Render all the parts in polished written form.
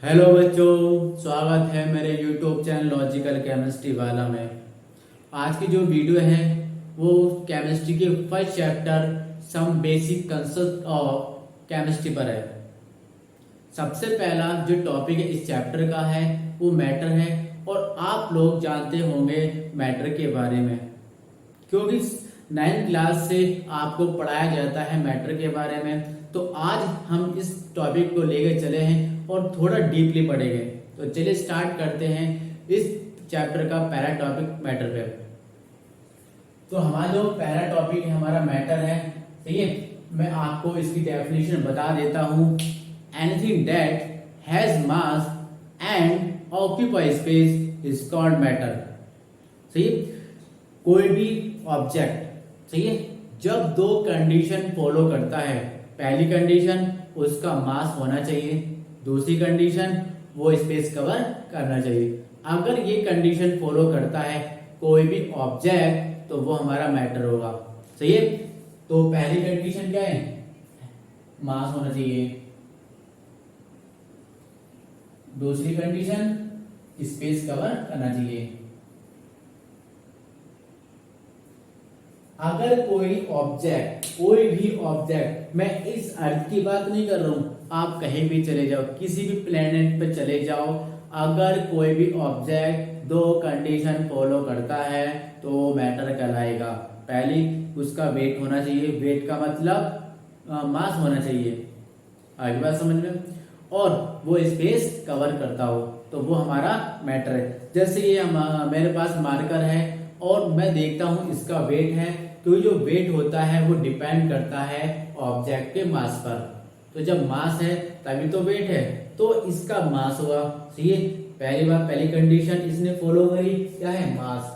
Hello बच्चों, स्वागत है मेरे यूट्यूब चैनल लॉजिकल केमिस्ट्री वाला में। आज की जो वीडियो है वो केमिस्ट्री के first chapter some basic concept of chemistry पर है। सबसे पहला जो टॉपिक है इस चैप्टर का है वो मैटर है, और आप लोग जानते होंगे मैटर के बारे में, क्योंकि 9th क्लास से आपको पढ़ाया जाता है मैटर के बारे में। तो आज हम इस टॉपिक को लेकर चले हैं और थोड़ा डीपली पढ़ेंगे। तो चलिए स्टार्ट करते हैं इस चैप्टर का पहला टॉपिक मैटर पे। तो हमारा जो पहला टॉपिक है हमारा मैटर है, सही है। मैं आपको इसकी डेफिनेशन बता देता हूं। Anything that has mass and occupy space is called matter. सही है। कोई भी ऑब्जेक्ट, सही है, जब दो कंडीशन फॉलो करता है, पहली कंडीशन उसका मास होना चाहिए, दूसरी कंडीशन वो स्पेस कवर करना चाहिए। अगर ये कंडीशन फॉलो करता है कोई भी ऑब्जेक्ट तो वो हमारा मैटर होगा। सही है। तो पहली कंडीशन क्या है? मास होना चाहिए। दूसरी कंडीशन स्पेस कवर करना चाहिए। अगर कोई भी ऑब्जेक्ट, मैं इस अर्थ की बात नहीं कर रहा हूं, आप कहीं भी चले जाओ, किसी भी प्लेनेट पे चले जाओ, अगर कोई भी ऑब्जेक्ट दो कंडीशन फॉलो करता है तो वो मैटर कहलाएगा। पहली, उसका वेट होना चाहिए, वेट का मतलब मास होना चाहिए, आगे बात समझ में, और वो स्पेस कवर करता हो तो वो हमारा मैटर है। जैसे ये मेरे पास मार्कर है और मैं देखता हूं इसका वेट है, तो जो वेट होता है वो डिपेंड करता है ऑब्जेक्ट के मास पर। तो जब मास है तभी तो वेट है, तो इसका मास हुआ। सही है। पहली बात, पहली कंडीशन इसने फॉलो करी, क्या है? मास।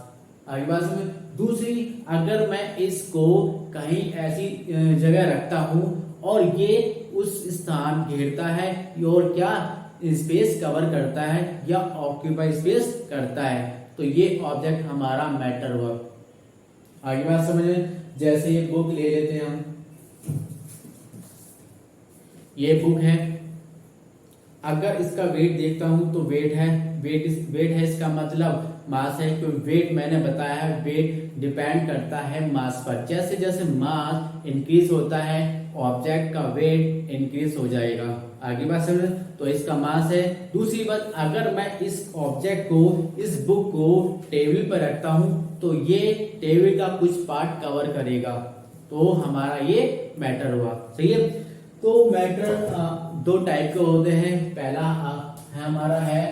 आगे बात समझ। दूसरी, अगर मैं इसको कहीं ऐसी जगह रखता हूं और ये उस स्थान घेरता है और क्या स्पेस कवर करता है या ऑक्यूपाई स्पेस करता है, तो ये ऑब्जेक्ट हमारा मैटर हुआ। आगे बात समझे। जैसे ये बुक ले लेते हैं हम, ये बुक है, अगर इसका वेट देखता हूं तो वेट है, वेट है इसका मतलब मास है, क्योंकि वेट मैंने बताया है वेट डिपेंड करता है मास पर। जैसे जैसे मास इंक्रीज होता है ऑब्जेक्ट का वेट इंक्रीज हो जाएगा। आगे बात समझ। तो इसका मास है। दूसरी बात, अगर मैं इस ऑब्जेक्ट को, इस बुक को टेबल पर रखता हूं तो ये टेबल का कुछ पार्ट कवर करेगा, तो हमारा ये मैटर हुआ। सही है। तो मैटर दो टाइप के होते हैं। पहला है हमारा है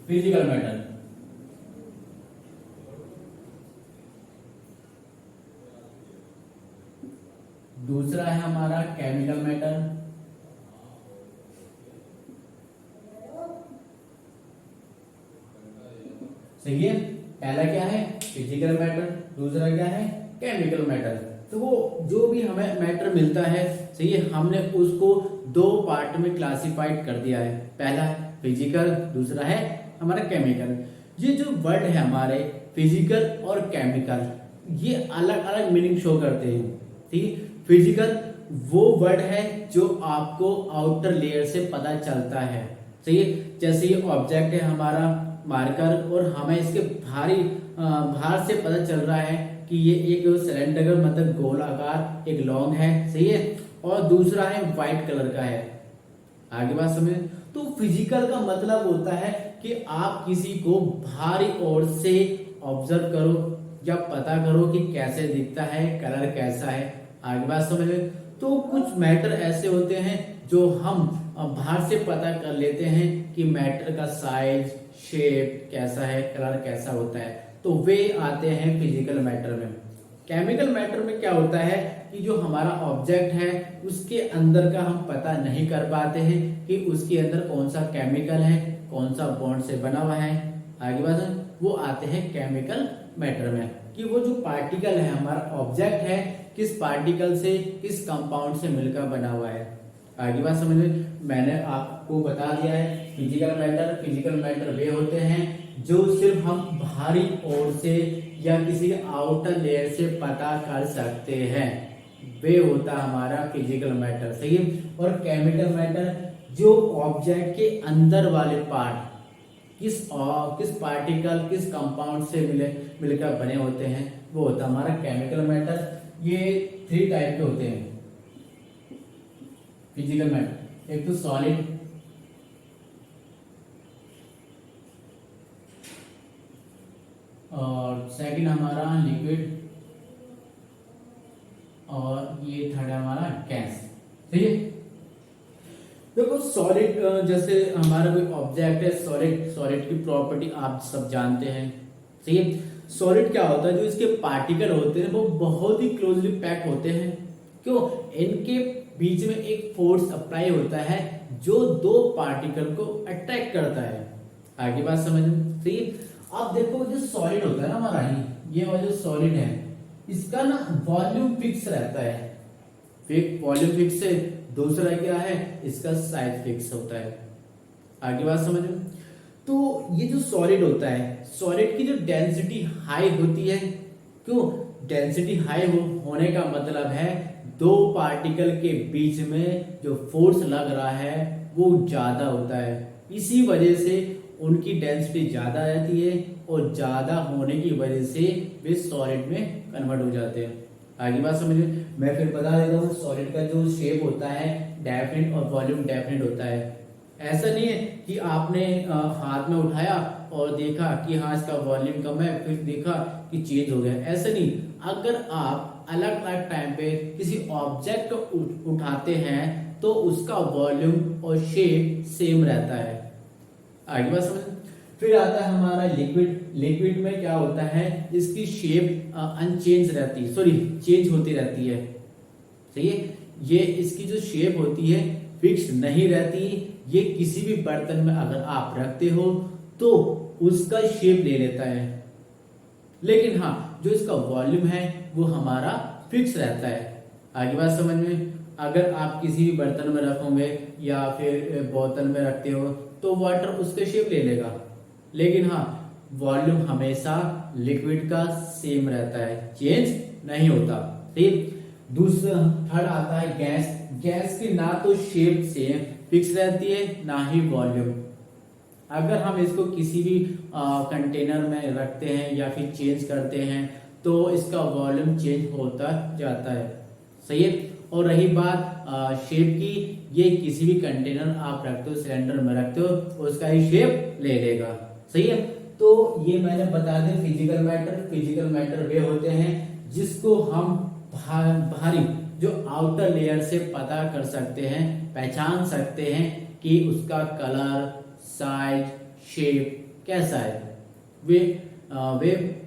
फिजिकल मैटर, दूसरा है हमारा केमिकल मैटर। सही है। पहला क्या है? फिजिकल मैटर, दूसरा क्या है? Chemical matter. तो वो जो भी हमें मैटर मिलता है, सही है, हमने उसको दो पार्ट में क्लासिफाइड कर दिया है। पहला है फिजिकल, दूसरा है हमारा केमिकल। ये जो वर्ड है हमारे फिजिकल और केमिकल, ये अलग अलग मीनिंग शो करते हैं। ठीक है। फिजिकल वो वर्ड है जो आपको आउटर लेयर से पता चलता है। सही है। जैसे ये ऑब्जेक्ट है हमारा मार्कर, और हमें इसके बाहर से पता चल रहा है कि ये एक सिलेंडर मतलब गोलाकार एक लॉन्ग है। सही है। और दूसरा है व्हाइट कलर का है। आगे बात समझ। तो फिजिकल का मतलब होता है कि आप किसी को बाहरी ओर से ऑब्जर्व करो या पता करो कि कैसे दिखता है, कलर कैसा है। आगे बात समझ। तो कुछ मैटर ऐसे होते हैं जो हम बाहर से पता कर लेते हैं कि मैटर का साइज, शेप कैसा है, कलर कैसा होता है, तो वे आते हैं फिजिकल मैटर में। केमिकल मैटर में क्या होता है कि जो हमारा ऑब्जेक्ट है उसके अंदर का हम पता नहीं कर पाते हैं कि उसके अंदर कौन सा केमिकल है, कौन सा बॉन्ड से बना हुआ है। आगे बात, वो आते हैं केमिकल मैटर में कि वो जो पार्टिकल है, हमारा ऑब्जेक्ट है, किस पार्टिकल से, किस कंपाउंड से मिलकर बना हुआ है। आगे बात समझ में। मैंने आपको बता दिया है फिजिकल मैटर वे होते हैं जो सिर्फ हम बाहरी ओर से या किसी आउटर लेयर से पता कर सकते हैं। वे होता है हमारा फिजिकल मैटर, सही है। और केमिकल मैटर जो ऑब्जेक्ट के अंदर वाले पार्ट किस पार्टिकल किस कंपाउंड से मिलकर बने होते हैं वो होता है हमारा केमिकल मैटर। ये 3 टाइप के होते हैं फिजिकल मैटर। एक तो सॉलिड, और सेकंड हमारा लिक्विड, और ये थर्ड हमारा गैस, ठीक है। देखो सॉलिड जैसे हमारा कोई ऑब्जेक्ट है, सॉलिड की प्रॉपर्टी आप सब जानते हैं, सही है। सॉलिड क्या होता है, जो इसके पार्टिकल होते हैं वो बहुत ही क्लोजली पैक होते हैं। क्यों? इनके बीच में एक फोर्स अप्लाई होता है जो 2 पार्टिकल को अट्रैक्ट करता है। आगे बात समझ में, सही है। अब देखो जो सॉलिड होता है ना हमारा, ये वाला जो सॉलिड है इसका ना वॉल्यूम फिक्स रहता है, वॉल्यूम फिक्स है। दूसरा क्या है, इसका साइज फिक्स होता है। आगे बात समझ में। तो ये जो सॉलिड होता है, सॉलिड की जो डेंसिटी हाई होती है। क्यों? डेंसिटी हाई होने का मतलब है 2 पार्टिकल के बीच में जो फोर्स लग रहा है वो ज्यादा होता है। इसी वजह से उनकी डेंसिटी ज्यादा रहती है और ज्यादा होने की वजह से वे सॉलिड में कन्वर्ट हो जाते हैं। आगे बात समझिए, मैं फिर बता देता हूँ। सॉलिड का जो शेप होता है डेफिनेट और वॉल्यूम डेफिनेट होता है। ऐसा नहीं है कि आपने हाथ में उठाया और देखा कि हाँ इसका वॉल्यूम कम है, फिर देखा कि चेंज हो गया, ऐसा नहीं। अगर आप अलग अलग टाइम पे किसी ऑब्जेक्ट को उठाते हैं तो उसका वॉल्यूम और शेप सेम रहता है। आगे बात समझ। फिर आता है हमारा लिक्विड। लिक्विड में क्या होता है, इसकी शेप अनचेंज रहती है, सॉरी चेंज होती रहती है, सही है। ये इसकी जो शेप होती है फिक्स नहीं रहती। ये किसी भी बर्तन में अगर आप रखते हो तो उसका शेप ले लेता है, लेकिन हाँ जो इसका वॉल्यूम है वो हमारा फिक्स रहता है। आगे बात समझ में। अगर आप किसी भी बर्तन में रखोगे या फिर बोतल में रखते हो तो वाटर उसके शेप ले लेगा, लेकिन हाँ वॉल्यूम हमेशा लिक्विड का सेम रहता है, चेंज नहीं होता, ठीक। दूसरा थर्ड आता है गैस। गैस की ना तो शेप सेम फिक्स रहती है ना ही वॉल्यूम। अगर हम इसको किसी भी कंटेनर में रखते हैं या फिर चेंज करते हैं तो इसका वॉल्यूम चेंज होता जाता है, सही है। और रही बात शेप की, ये किसी भी कंटेनर आप रखते हो, सिलेंडर में रखते हो, उसका ही शेप ले लेगा, सही है। तो ये मैंने बता दें फिजिकल मैटर। फिजिकल मैटर वे होते हैं जिसको हम बाहरी जो आउटर लेयर से पता कर सकते हैं, पहचान सकते हैं कि उसका कलर, साइज, शेप कैसा है। वे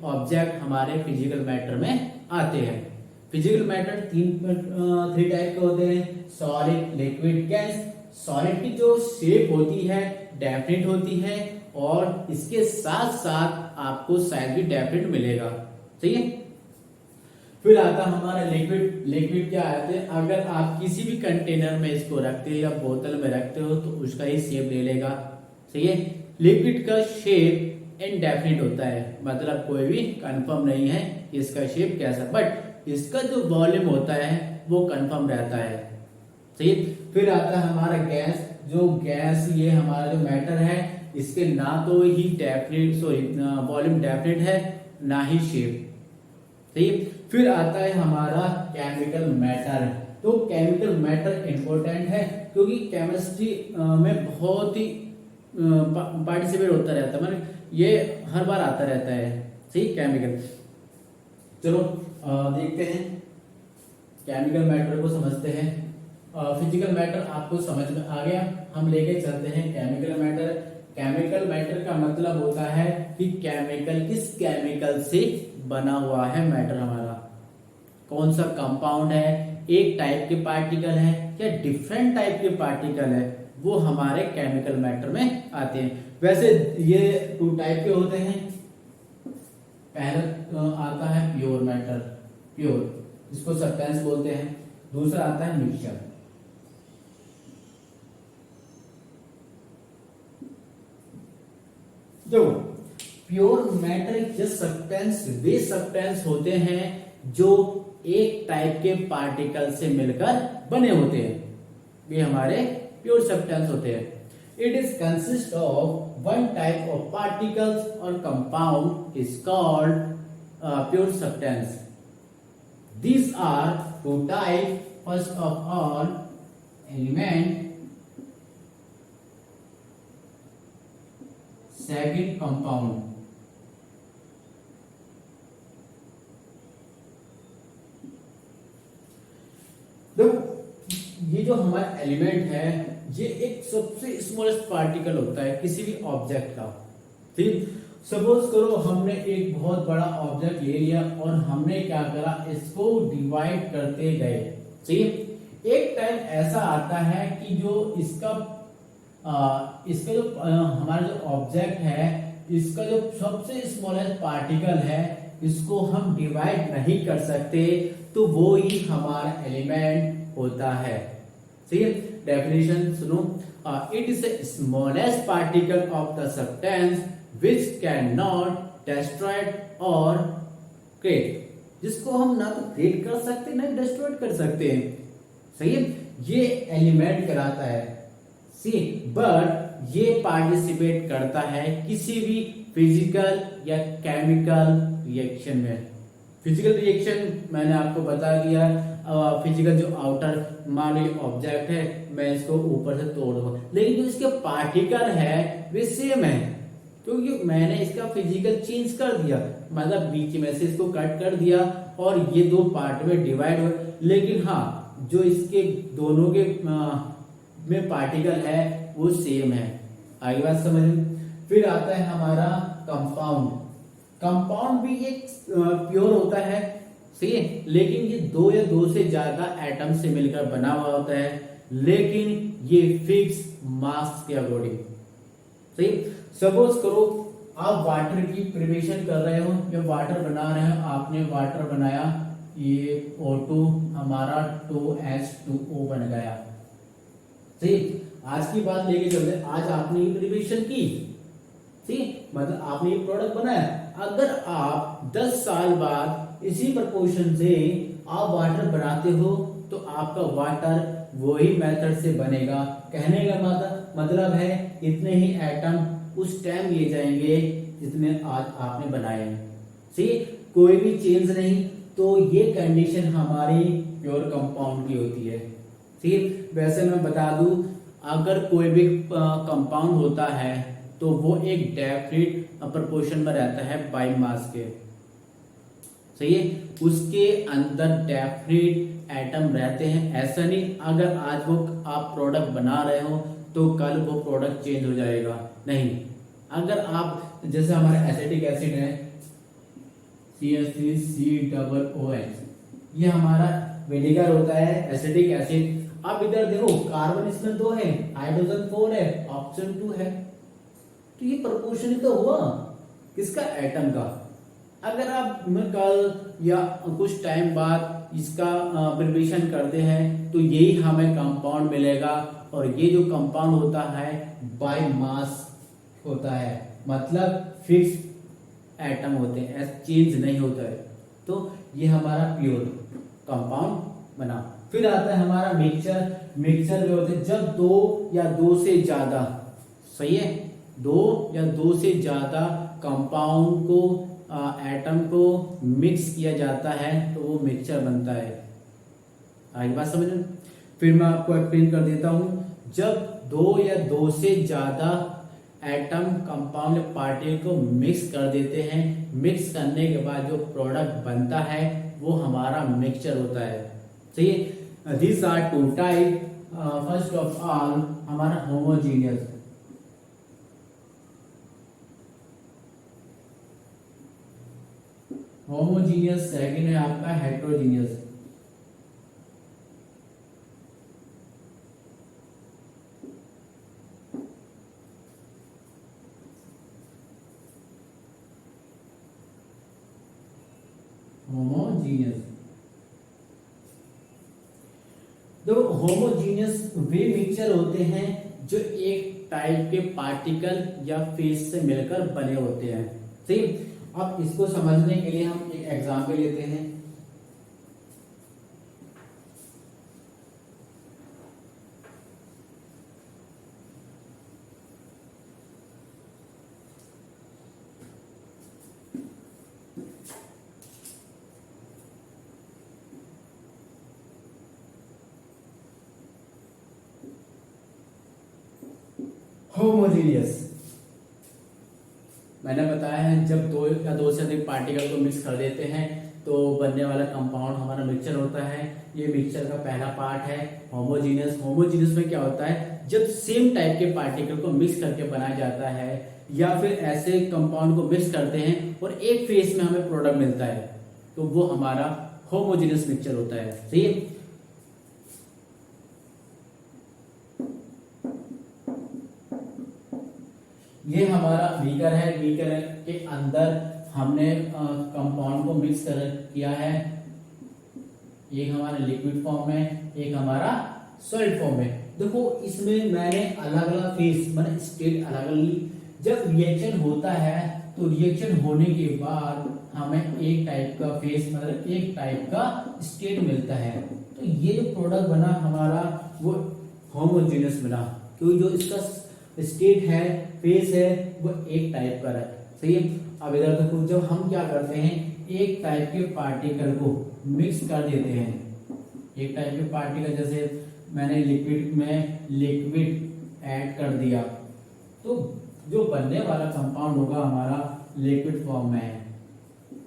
ऑब्जेक्ट हमारे फिजिकल मैटर में आते हैं। फिजिकल मैटर 3 टाइप के होते हैं, सॉलिड, लिक्विड, गैस। सॉलिड की जो शेप होती है डेफिनेट होती है और इसके साथ साथ आपको साइज भी डेफिनेट मिलेगा, सही है। फिर आता हमारा लिक्विड। लिक्विड क्या आते हैं, अगर आप किसी भी कंटेनर में इसको रखते हो या बोतल में रखते हो तो उसका ही शेप ले लेगा, सही है। लिक्विड का शेप इनडेफिनिट होता है, मतलब कोई भी कंफर्म नहीं है कि इसका शेप कैसा, बट इसका जो वॉल्यूम होता है वो कंफर्म रहता है, सही है। फिर आता है हमारा गैस। जो गैस ये हमारा जो मैटर है इसके ना तो ही डेफिनेट वॉल्यूम डेफिनेट है ना ही शेप, सही है। फिर आता है हमारा केमिकल मैटर। तो केमिकल मैटर इंपॉर्टेंट है क्योंकि केमिस्ट्री में बहुत ही पार्टिसिपेट होता रहता है, मतलब ये हर बार आता रहता है, सही। केमिकल, चलो देखते हैं, केमिकल मैटर को समझते हैं। फिजिकल मैटर आपको समझ में आ गया, हम लेके चलते हैं केमिकल मैटर। केमिकल मैटर का मतलब होता है कि केमिकल किस केमिकल से बना हुआ है मैटर हमारा, कौन सा कंपाउंड है, एक टाइप के पार्टिकल है या डिफरेंट टाइप के पार्टिकल है, वो हमारे केमिकल मैटर में आते हैं। वैसे ये 2 टाइप के होते हैं। पहला आता है प्योर मैटर, प्योर इसको सब्सटेंस बोलते हैं। दूसरा आता है मिक्सचर। जो प्योर मैटर के सब्सटेंस वे सब्सटेंस होते हैं जो एक टाइप के पार्टिकल से मिलकर बने होते हैं, ये हमारे प्योर सब्सटेंस होते हैं। It is consist of one type of particles और compound is called pure substance. These are two types. First of all, element. Second, compound. देखो, ये जो हमारा एलिमेंट है ये एक सबसे स्मॉलेस्ट पार्टिकल होता है किसी भी ऑब्जेक्ट का। ठीक, सपोज करो हमने एक बहुत बड़ा ऑब्जेक्ट ले लिया और हमने क्या करा, इसको डिवाइड करते गए। ठीक, एक टाइम ऐसा आता है कि जो इसका जो हमारा जो ऑब्जेक्ट है, इसका जो सबसे स्मॉलेस्ट पार्टिकल है, इसको हम डिवाइड नहीं कर सकते, तो वो ही हमारा एलिमेंट होता है। ठीक है, डेफिनेशन सुनो। It is the smallest particle of the substance which cannot destroy or create, जिसको हम ना तो क्रिएट कर सकते ना डिस्ट्रॉय कर सकते हैं। सही है, ये एलिमेंट कराता है। सी, बट ये पार्टिसिपेट करता है किसी भी फिजिकल या केमिकल रिएक्शन में। फिजिकल रिएक्शन मैंने आपको बता दिया, फिजिकल जो आउटर मान लीजिए ऑब्जेक्ट है, मैं इसको ऊपर से तोड़ दूंगा, लेकिन जो इसके पार्टिकल है वे सेम है, क्योंकि मैंने इसका फिजिकल चेंज कर दिया, मतलब बीच में से इसको कट कर दिया और ये दो पार्ट में डिवाइड हो। लेकिन हाँ, जो इसके दोनों के में पार्टिकल है वो सेम है। आगे बात समझ। फिर आता है हमारा कंपाउंड। कंपाउंड भी एक प्योर होता है, सही है, लेकिन ये दो या दो से ज्यादा एटम से मिलकर बना हुआ होता है, लेकिन ये फिक्स मास के अकॉर्डिंग। सही, सपोज करो आप वाटर की प्रिपरेशन कर रहे हो या वाटर बना रहे हो, आपने वाटर बनाया, ये O2 हमारा 2H2O बन गया। ठीक, आज की बात लेके चलते, आज आपने ये प्रिपरेशन की, ठीक, मतलब आपने ये प्रोडक्ट बनाया। अगर आप 10 साल बाद इसी प्रपोर्शन से आप वाटर बनाते हो तो आपका वाटर वही मेथड से बनेगा। कहने का मतलब है इतने ही एटम उस टाइम लिए जाएंगे जितने आज आपने बनाए हैं। ठीक, कोई भी चेंज नहीं, तो ये कंडीशन हमारी प्योर कंपाउंड की होती है। ठीक, वैसे मैं बता दूं, अगर कोई भी कंपाउंड होता है तो वो एक डेफिनिट प्रोपोर्शन में रहता है बाय मास के। सही है, उसके अंदर डेफिनिट एटम रहते हैं। ऐसा नहीं अगर आज वो आप प्रोडक्ट बना रहे हो तो कल वो प्रोडक्ट चेंज हो जाएगा, नहीं। अगर आप जैसे हमारा एसिटिक एसिड है CH3COOH, ये हमारा विनेगर होता है एसिटिक एसिड। अब इधर देखो कार्बन इसमें 2 है, हाइड्रोजन 4 है, ऑप्शन 2 है, तो ये प्रोपोर्शन ही तो हुआ किसका, एटम का। अगर आप कल या कुछ टाइम बाद इसका प्रिपरेशन करते हैं तो यही हमें कंपाउंड मिलेगा, और ये जो कंपाउंड होता है बाय मास होता है, मतलब फिक्स एटम होते हैं, चेंज नहीं होता है, तो ये हमारा प्योर कंपाउंड बना। फिर आता है हमारा मिक्सचर। मिक्सचर में होते हैं जब दो या दो से ज्यादा, सही है, दो या दो से ज्यादा कंपाउंड को एटम को मिक्स किया जाता है तो वो मिक्सचर बनता है। आगे बात समझ। फिर मैं आपको एक्सप्लेन कर देता हूं, जब दो या दो से ज्यादा एटम कंपाउंड पार्टिकल को मिक्स कर देते हैं, मिक्स करने के बाद जो प्रोडक्ट बनता है वो हमारा मिक्सचर होता है। सही है, this are two type. First of all हमारा होमोजीनियस, सेकंड है आपका हेट्रोजीनियस। देखो होमोजीनियस वे मिक्सचर होते हैं जो एक टाइप के पार्टिकल या फेज से मिलकर बने होते हैं। ठीक, अब इसको समझने के लिए हम एक एग्जांपल लेते हैं। होमोजीनियस। मैंने बताया है जब दो या दो से अधिक पार्टिकल को मिक्स कर देते हैं तो बनने वाला कंपाउंड हमारा मिक्सचर होता है। ये मिक्सचर का पहला पार्ट है होमोजीनियस। होमोजीनियस में क्या होता है, जब सेम टाइप के पार्टिकल को मिक्स करके बनाया जाता है या फिर ऐसे कंपाउंड को मिक्स करते हैं और एक फेस में हमें प्रोडक्ट मिलता है तो वो हमारा होमोजीनियस मिक्सचर होता है। सही है। ये हमारा बीकर है। बीकर के अंदर हमने कंपाउंड को मिक्स किया है। एक हमारा लिक्विड फॉर्म में, एक हमारा सॉलिड फॉर्म में। देखो इसमें मैंने अलग अलग फेस मतलब स्टेट अलग अलग ली। जब रिएक्शन होता है तो रिएक्शन होने के बाद हमें एक टाइप का फेस मतलब एक टाइप का स्टेट मिलता है। तो ये जो प्रोडक्ट बना हमारा वो होमोजेनियस बना, क्योंकि जो इसका स्टेट है फेस है वो एक टाइप का है। सही है। अब इधर देखो जब हम क्या करते हैं एक टाइप के पार्टिकल को मिक्स कर देते हैं। एक टाइप के पार्टिकल जैसे मैंने लिक्विड में लिक्विड ऐड कर दिया तो जो बनने वाला कंपाउंड होगा हमारा लिक्विड फॉर्म में है।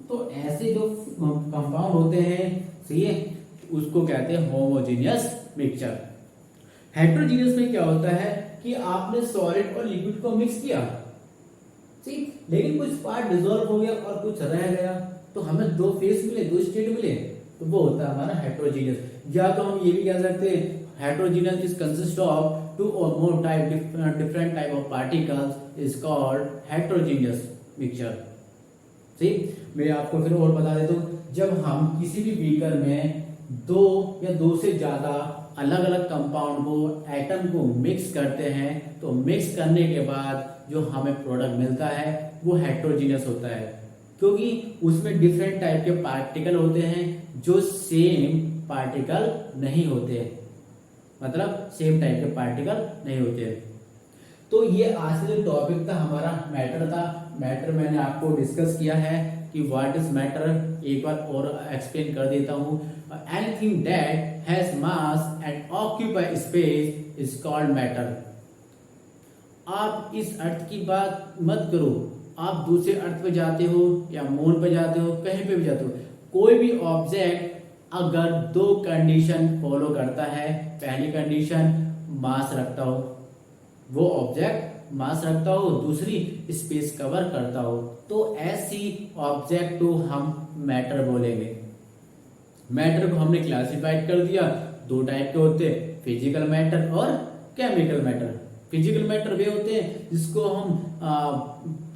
तो ऐसे जो कंपाउंड होते हैं सही है उसको कहते हैं होमोजेनियस मिक्सचर। हेटेरोजेनियस में क्या होता है कि आपने सॉलिड और लिक्विड को मिक्स किया ठीक, लेकिन कुछ पार्ट डिसॉल्व हो गया और कुछ रह गया तो हमें दो फेस मिले, दो स्टेट मिले, तो वो होता है हमारा हेटेरोजेनियस। या तो हम ये भी कह सकते हैं heterogeneous is consist of two और more different type of particles is called heterogeneous mixture. ठीक, मैं आपको फिर और बता देता हूँ, जब हम किसी भी बीकर में दो या दो से ज्यादा अलग अलग कंपाउंड को एटम को मिक्स करते हैं तो मिक्स करने के बाद जो हमें प्रोडक्ट मिलता है वो हेटेरोजेनियस होता है, क्योंकि उसमें डिफरेंट टाइप के पार्टिकल होते हैं जो सेम पार्टिकल नहीं होते, मतलब सेम टाइप के पार्टिकल नहीं होते। तो ये आज से जो टॉपिक था हमारा मैटर था। मैटर मैंने आपको डिस्कस किया है कि व्हाट इज मैटर, एक बार और एक्सप्लेन कर देता हूँ। Anything that has mass and occupy space is called matter. आप इस अर्थ की बात मत करो, आप दूसरे अर्थ पे जाते हो या मून पे जाते हो, कहीं पे भी जाते हो, कोई भी ऑब्जेक्ट अगर दो कंडीशन फॉलो करता है, पहली कंडीशन मास रखता हो, वो ऑब्जेक्ट मास रखता हो, दूसरी स्पेस कवर करता हो, तो ऐसी ऑब्जेक्ट को हम मैटर बोलेंगे। मैटर को हमने क्लासिफाइड कर दिया, दो टाइप के होते हैं, फिजिकल मैटर और केमिकल मैटर। फिजिकल मैटर वे होते हैं जिसको हम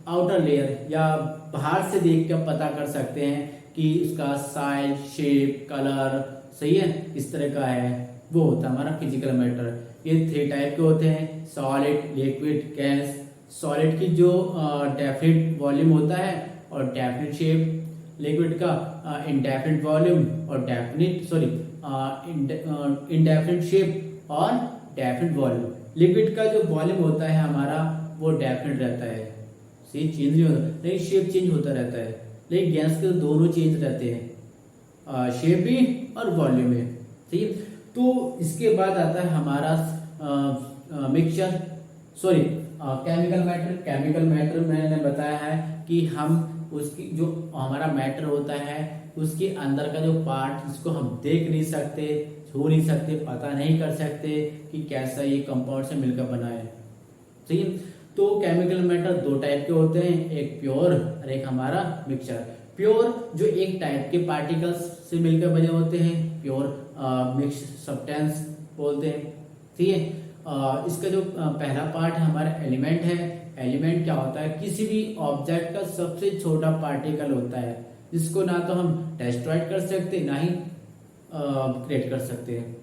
आउटर लेयर या बाहर से देख कर पता कर सकते हैं कि उसका साइज, शेप, कलर सही है इस तरह का है, वो होता है हमारा फिजिकल मैटर। ये 3 टाइप के होते हैं, सॉलिड, लिक्विड, गैस। सॉलिड की जो डेफिनिट वॉल्यूम होता है और डेफिनिट शेप, लिक्विड का इंडेफिनिट वॉल्यूम और इनडेफिनिट शेप और डेफिनिट वॉल्यूम। लिक्विड का जो वॉल्यूम होता है हमारा वो डेफिनिट रहता है, सही चेंज नहीं होता, लेकिन शेप चेंज होता रहता है। लेकिन गैस के दोनों चेंज रहते हैं, शेप भी और वॉल्यूम भी। ठीक है, तो इसके बाद आता है हमारा mixture, sorry chemical matter. Chemical matter मैंने बताया है कि हम उसकी जो हमारा मैटर होता है उसके अंदर का जो पार्ट जिसको हम देख नहीं सकते, छू नहीं सकते, पता नहीं कर सकते कि कैसा ये कंपाउंड से मिलकर बना है। ठीक है, तो केमिकल मैटर 2 टाइप के होते हैं, एक प्योर और एक हमारा मिक्सचर। प्योर जो एक टाइप के पार्टिकल्स से मिलकर बने होते हैं, प्योर मिक्स सब्सटेंस बोलते हैं। ठीक है, इसका जो पहला पार्ट हमारा एलिमेंट है। एलिमेंट क्या होता है, किसी भी ऑब्जेक्ट का सबसे छोटा पार्टिकल होता है जिसको ना तो हम डिस्ट्रॉय कर सकते ना ही क्रिएट कर सकते हैं।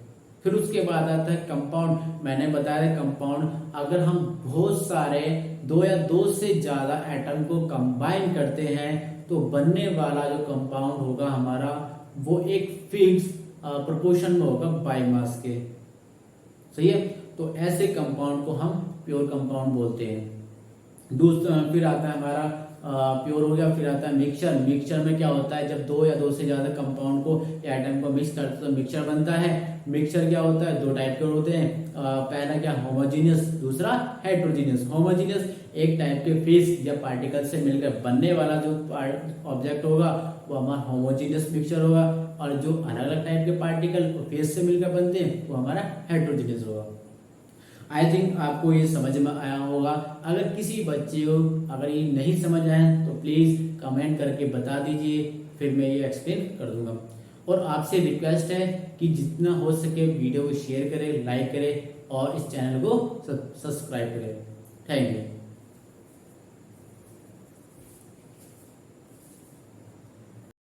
फिर उसके बाद आता है कंपाउंड। मैंने बताया कंपाउंड अगर हम बहुत सारे 2 या 2 से ज्यादा एटम को कंबाइन करते हैं तो बनने वाला जो कंपाउंड होगा हमारा वो एक फिक्स प्रोपोर्शन में होगा बाई मास के। सही है, तो ऐसे कंपाउंड को हम प्योर कंपाउंड बोलते हैं। फिर आता है हमारा प्योर हो गया। फिर आता है मिक्सचर। मिक्सचर में क्या होता है, जब दो या दो से ज्यादा कंपाउंड को या आइटम को मिक्स करते तो मिक्सचर बनता है। मिक्सचर क्या होता है, दो टाइप के होते हैं। पहला क्या, होमोजीनियस, दूसरा हेट्रोजीनियस। होमोजीनियस एक टाइप के फेस या पार्टिकल से मिलकर बनने वाला जो ऑब्जेक्ट होगा वो हमारा होमोजीनियस मिक्सचर होगा, और जो अलग अलग टाइप के पार्टिकल फेस से मिलकर बनते हैं वो हमारा हेट्रोजीनियस होगा। आई थिंक आपको ये समझ में आया होगा। अगर किसी बच्चे को अगर ये नहीं समझ आए तो प्लीज़ कमेंट करके बता दीजिए, फिर मैं ये एक्सप्लेन कर दूंगा। और आपसे रिक्वेस्ट है कि जितना हो सके वीडियो को शेयर करें, लाइक करें और इस चैनल को सब्सक्राइब करें। Thank you.